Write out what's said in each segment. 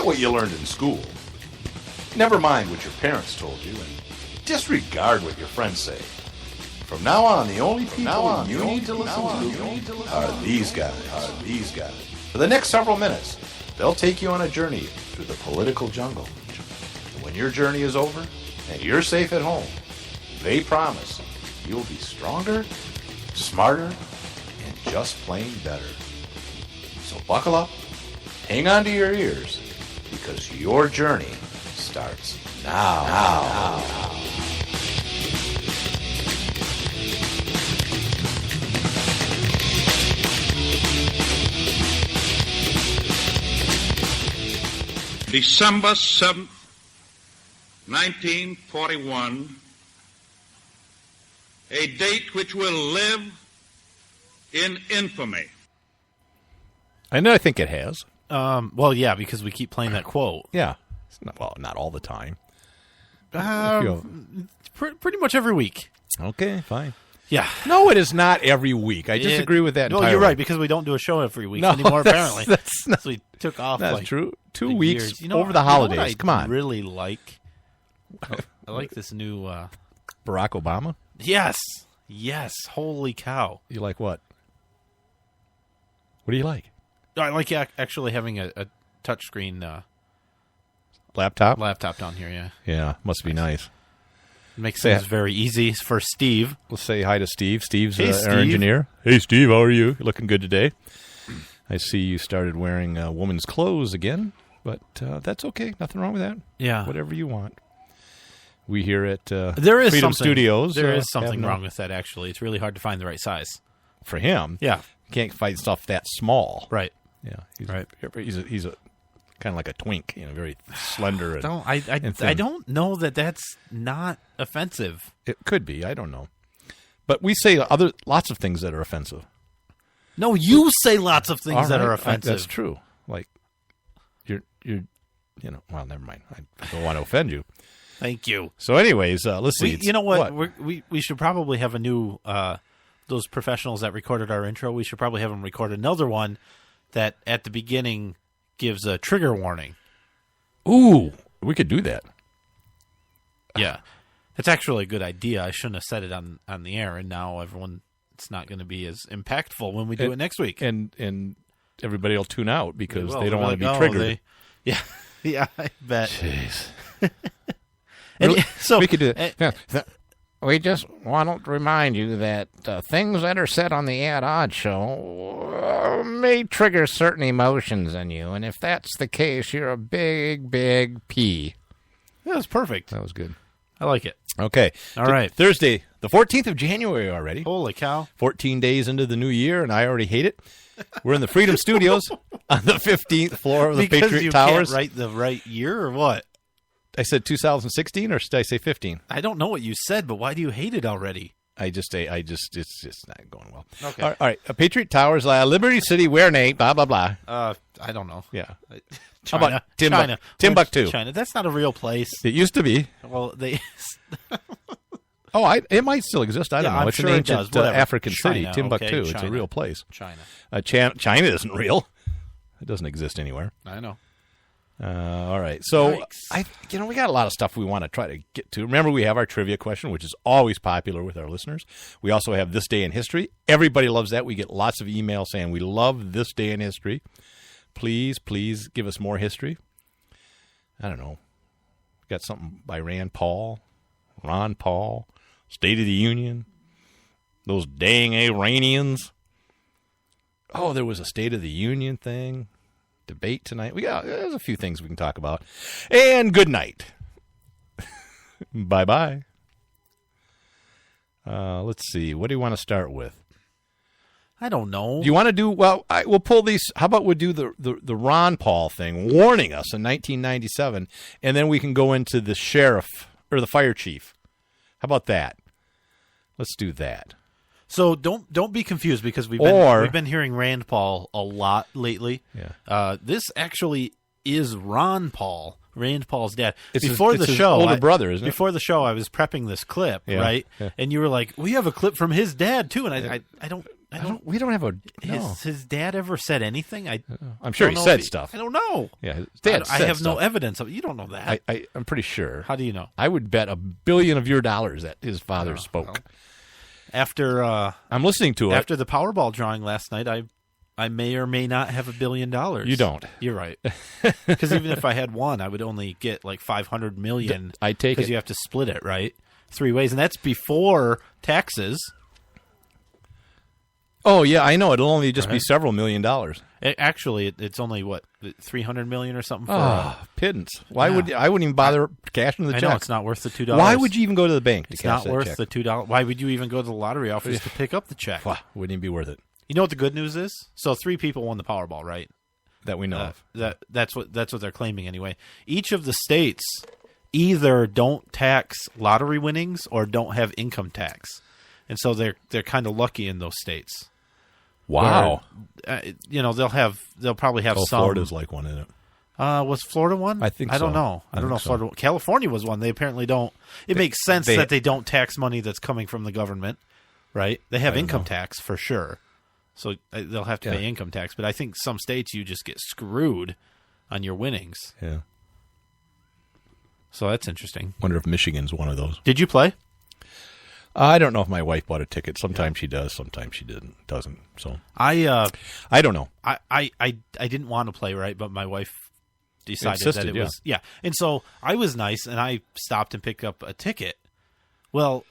Forget what you learned in school. Never mind what your parents told you, and disregard what your friends say. From now on, the only people you need to listen to are these guys. For the next several minutes, they'll take you on a journey through the political jungle. When your journey is over and you're safe at home, they promise you'll be stronger, smarter, and just plain better. So buckle up, hang on to your ears, because your journey starts now. December 7th, 1941, a date which will live in infamy. And I think it has. Well, yeah, because we keep playing that quote. Yeah. Not all the time. Pretty much every week. Okay, fine. Yeah. No, it is not every week. I disagree with that entirely. No, you're right, because we don't do a show every week anymore, apparently. That's not, so we took off that's like true. 2 weeks years. over the holidays. Come on. I really like. I like this new Barack Obama? Yes. Holy cow. You like what? What do you like? I like actually having a touchscreen laptop down here, yeah. Yeah, must be nice. It makes things very easy for Steve. Let's say hi to Steve. Steve's Hey, our Steve. engineer. Hey, Steve, how are you? You're looking good today. I see you started wearing woman's clothes again, but that's okay. Nothing wrong with that. Yeah. Whatever you want. We here at there is Freedom something, Studios. There is something wrong with that, actually. It's really hard to find the right size. For him? Yeah. Can't find stuff that small. Right. Yeah. He's a kind of like a twink, very slender. And, I don't know that that's not offensive. It could be. I don't know. But we say lots of things that are offensive. No, you say lots of things that are offensive. That's true. Like you're well, never mind. I don't want to offend you. Thank you. So, anyways, let's see. You know what? We should probably have a new those professionals that recorded our intro. We should probably have them record another one that at the beginning gives a trigger warning. Ooh, we could do that. Yeah, that's actually a good idea. I shouldn't have said it on the air, and now it's not going to be as impactful when we do it next week. And everybody will tune out because they don't want to be triggered. Yeah, I bet. Jeez. And so we could do it. We just want to remind you that things that are said on the Ed Odd Show may trigger certain emotions in you, and if that's the case, you're a big, big P. Yeah, that's perfect. That was good. I like it. Okay. All right. Thursday, the 14th of January already. Holy cow. 14 days into the new year, and I already hate it. We're in the Freedom Studios on the 15th floor of the Patriot Towers. Can't write the right year or what? I said 2016, or did I say 15? I don't know what you said, but why do you hate it already? It's just not going well. Okay. All right. Patriot Towers, Liberty City, where Nate, blah, blah, blah. I don't know. Yeah. China. How about Timbuktu? China. That's not a real place. It used to be. Well, they... it might still exist. I don't know. I'm it's sure an it ancient does. African China, city, Timbuktu. okay, It's a China. real place. China. China isn't real. It doesn't exist anywhere. I know. All right. So, we got a lot of stuff we want to try to get to. Remember, we have our trivia question, which is always popular with our listeners. We also have This Day in History. Everybody loves that. We get lots of emails saying, we love this day in history. Please give us more history. I don't know. Got something by Ron Paul, State of the Union, those dang Iranians. Oh, there was a State of the Union thing. Debate tonight. There's a few things we can talk about. And good night. Bye-bye. Let's see. What do you want to start with? I don't know. Do you want to do, we'll pull these, how about we do the Ron Paul thing, warning us in 1997, and then we can go into the sheriff, or the fire chief. How about that? Let's do that. So don't be confused, because we've been hearing Rand Paul a lot lately. Yeah. This actually is Ron Paul, Rand Paul's dad. It's before his the show, older brother, isn't it? Before the show, I was prepping this clip, right? Yeah. And you were like, "We have a clip from his dad too," and I don't We don't have a. Has his dad ever said anything? I'm sure he said stuff. I don't know. Yeah, his dad I said have no stuff. evidence of it. You don't know that. I'm pretty sure. How do you know? I would bet $1 billion of your dollars that his father spoke. Well, after I'm listening to it. After the Powerball drawing last night, I may or may not have $1 billion. You don't. You're right. Because even if I had one, I would only get like $500 million. I take it because you have to split it, right? 3 ways, and that's before taxes. Oh yeah, I know. It'll only just be several $1 million. Actually, it's only what $300 million or something. For pittance. Why would I wouldn't even bother cashing the check? I know it's not worth the $2. Why would you even go to the bank? It's to cash not worth check? the $2. Why would you even go to the lottery office to pick up the check? Wouldn't even be worth it. You know what the good news is? So 3 people won the Powerball, right? That we know of. That's what they're claiming anyway. Each of the states either don't tax lottery winnings or don't have income tax, and so they're kind of lucky in those states. Wow. Where, they'll probably have some. Florida's like one in it. Was Florida one? I think so. I don't know. I don't know if Florida. California was one. They apparently don't. It makes sense that they don't tax money that's coming from the government, right? They have income tax for sure, so they'll have to pay income tax. But I think some states you just get screwed on your winnings. Yeah. So that's interesting. Wonder if Michigan's one of those. Did you play? I don't know if my wife bought a ticket. Sometimes she does. Sometimes she doesn't. So I don't know. I didn't want to play, right, but my wife decided Insisted, that it was and so I was nice and I stopped and picked up a ticket. Well,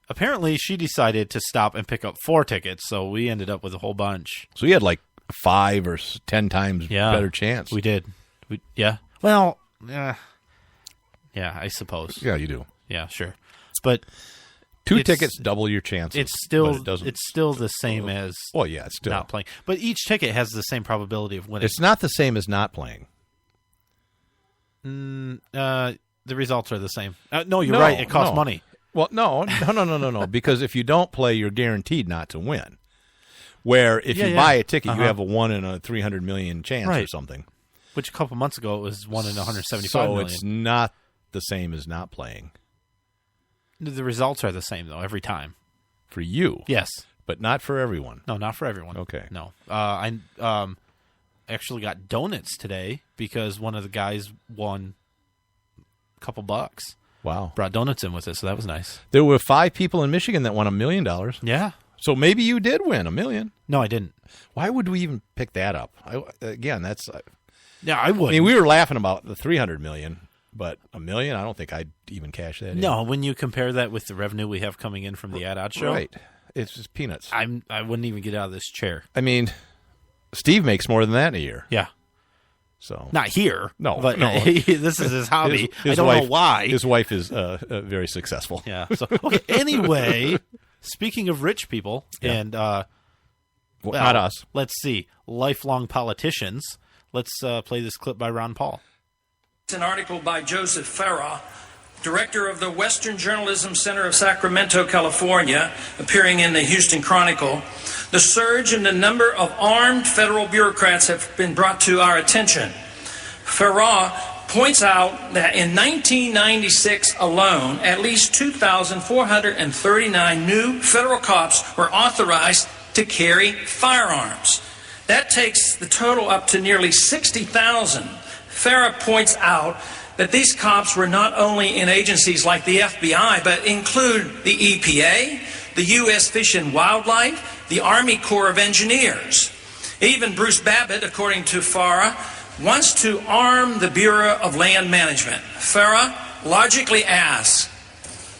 apparently she decided to stop and pick up 4 tickets, so we ended up with a whole bunch. So you had like 5 or 10 times better chance. We did. Well, yeah, I suppose. Yeah, you do. Yeah, sure. But 2 tickets double your chances. It's still the same as it's still not playing. But each ticket has the same probability of winning. It's not the same as not playing. The results are the same. No, you're right. It costs money. Well, no. Because if you don't play, you're guaranteed not to win. Where if you buy a ticket, you have a 1 in a 300 million chance or something. Which a couple months ago it was 1 in 175 million. So it's not the same as not playing. The results are the same though every time. For you, yes, but not for everyone. No, not for everyone. Okay, no. I actually got donuts today because one of the guys won a couple bucks. Wow, brought donuts in with it, so that was nice. There were 5 people in Michigan that won $1 million. Yeah, so maybe you did win $1 million. No, I didn't. Why would we even pick that up? That's yeah, I would. I mean, we were laughing about the 300 million. But $1 million, I don't think I'd even cash that in. No, when you compare that with the revenue we have coming in from the Ad show, right? It's just peanuts. I wouldn't even get out of this chair. I mean, Steve makes more than that in a year. Yeah. So not here. No, but no. This is his hobby. His I don't know why. His wife is very successful. Yeah. So okay. Anyway, speaking of rich people and not us. Let's see, lifelong politicians. Let's play this clip by Ron Paul. An article by Joseph Farah, director of the Western Journalism Center of Sacramento, California, appearing in the Houston Chronicle. The surge in the number of armed federal bureaucrats have been brought to our attention. Farah points out that in 1996 alone, at least 2,439 new federal cops were authorized to carry firearms. That takes the total up to nearly 60,000. Farah points out that these cops were not only in agencies like the FBI, but include the EPA, the U.S. Fish and Wildlife, the Army Corps of Engineers. Even Bruce Babbitt, according to Farah, wants to arm the Bureau of Land Management. Farah logically asks,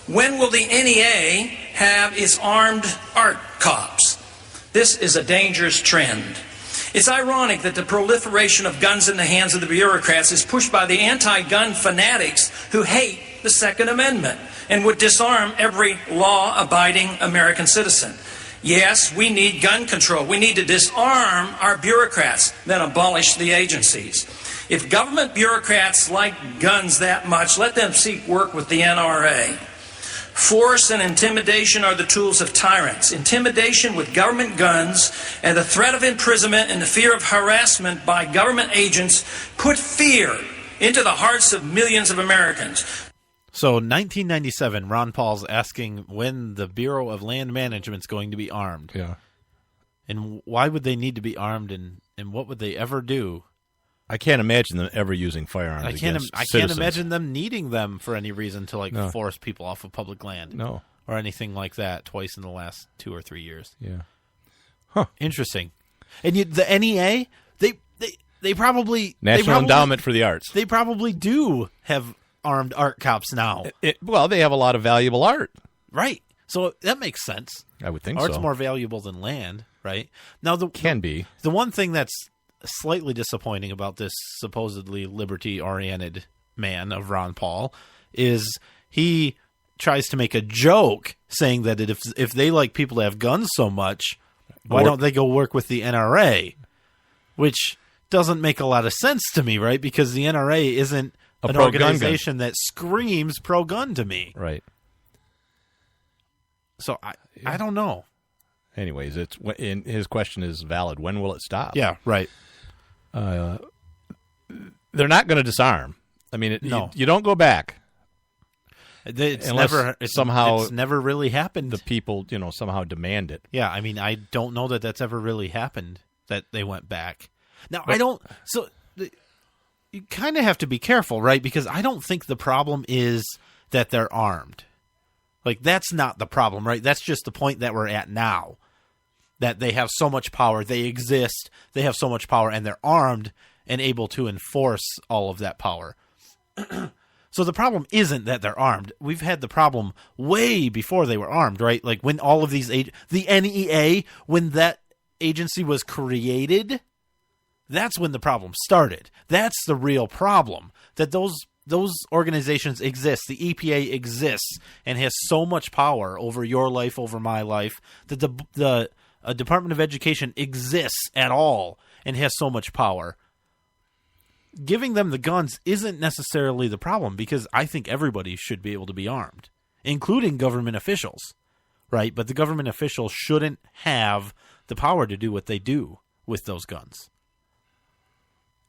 when will the NEA have its armed art cops? This is a dangerous trend. It's ironic that the proliferation of guns in the hands of the bureaucrats is pushed by the anti-gun fanatics who hate the Second Amendment and would disarm every law-abiding American citizen. Yes, we need gun control. We need to disarm our bureaucrats, then abolish the agencies. If government bureaucrats like guns that much, let them seek work with the NRA. Force and intimidation are the tools of tyrants. Intimidation with government guns and the threat of imprisonment and the fear of harassment by government agents put fear into the hearts of millions of Americans. So 1997, Ron Paul's asking when the Bureau of Land Management is going to be armed. Yeah. And why would they need to be armed, and what would they ever do? I can't imagine them ever using firearms I against can't citizens. imagine them needing them for any reason to force people off of public land. No. Or anything like that twice in the last 2 or 3 years. Yeah. Interesting. And the NEA, they probably National Endowment for the Arts. They probably do have armed art cops now. Well, they have a lot of valuable art. Right. So that makes sense. I would think Art's so. more valuable than land, right? Now Can be. The one thing that's slightly disappointing about this supposedly liberty-oriented man of Ron Paul is he tries to make a joke saying that if they like people to have guns so much, why don't they go work with the NRA? Which doesn't make a lot of sense to me, right? Because the NRA isn't an organization that screams pro-gun to me. Right. So I don't know. Anyways, his question is valid. When will it stop? Yeah, right. They're not going to disarm. I mean, no. You don't go back. It's never really happened. The people, somehow demand it. Yeah, I mean, I don't know that that's ever really happened, that they went back. Now, I don't... So, you kind of have to be careful, right? Because I don't think the problem is that they're armed. Like, that's not the problem, right? That's just the point that we're at now. That they have so much power, they exist, they have so much power, and they're armed and able to enforce all of that power. So the problem isn't that they're armed. We've had the problem way before they were armed, right? Like when all of these... the NEA, when that agency was created, that's when the problem started. That's the real problem. That those organizations exist. The EPA exists and has so much power over your life, over my life, that the Department of Education exists at all and has so much power. Giving them the guns isn't necessarily the problem, because I think everybody should be able to be armed, including government officials, right? But the government officials shouldn't have the power to do what they do with those guns.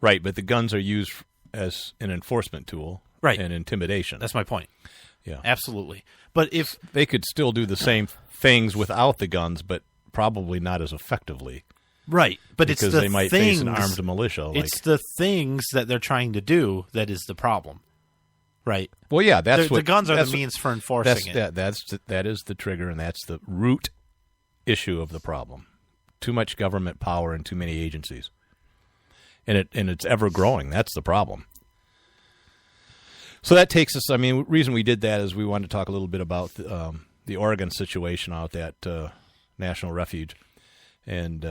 Right, but the guns are used as an enforcement tool, right, and intimidation. That's my point. Yeah, absolutely. But if they could still do the same things without the guns, but probably not as effectively. Right, but because it's the they might face an armed militia. It's the things that they're trying to do that is the problem, right? Well, yeah, the guns are the means for enforcing it. That is the trigger, and that's the root issue of the problem. Too much government power and too many agencies, and it's ever growing. That's the problem. So that takes us. I mean, the reason we did that is we wanted to talk a little bit about the Oregon situation out at National Refuge, and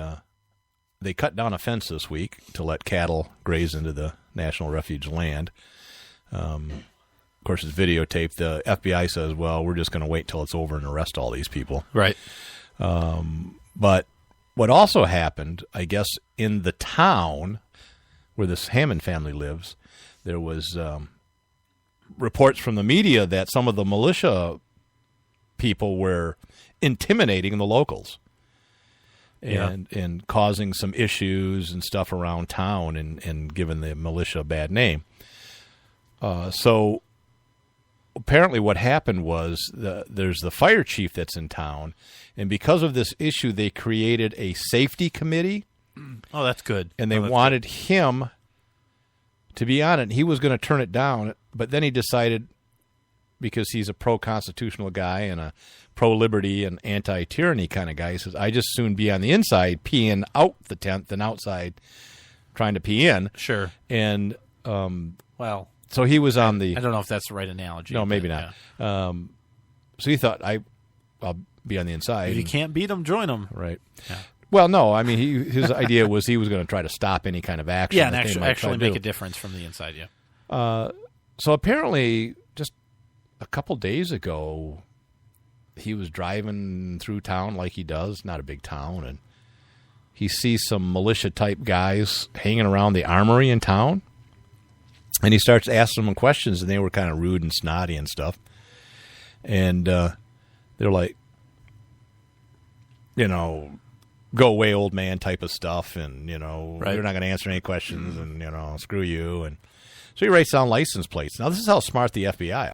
they cut down a fence this week to let cattle graze into the National Refuge land. Of course, it's videotaped. The FBI says, well, we're just going to wait till it's over and arrest all these people. Right. But what also happened, I guess, in the town where this Hammond family lives, there was reports from the media that some of the militia people were intimidating the locals. And causing some issues and stuff around town and giving the militia a bad name. So apparently what happened was there's the fire chief that's in town, and because of this issue, they created a safety committee. Oh, that's good. And they wanted him to be on it. He was going to turn it down, but then he decided, because he's a pro-constitutional guy and a pro-liberty and anti-tyranny kind of guy, he says, I just soon be on the inside peeing out the tent than outside trying to pee in. Sure. And, well, so he was on the... I don't know if that's the right analogy. No, maybe not. Yeah. So he thought, I'll be on the inside. If you can't beat them, join them. Right. Yeah. Well, no, I mean, his idea was he was going to try to stop any kind of action. Yeah, and actually make a difference from the inside, yeah. So apparently, just a couple days ago, he was driving through town like he does, not a big town, and he sees some militia-type guys hanging around the armory in town, and he starts asking them questions, and they were kind of rude and snotty and stuff. And they're like, go away, old man type of stuff, and, right. You're not going to answer any questions, and, screw you. And so he writes down license plates. Now, this is how smart the FBI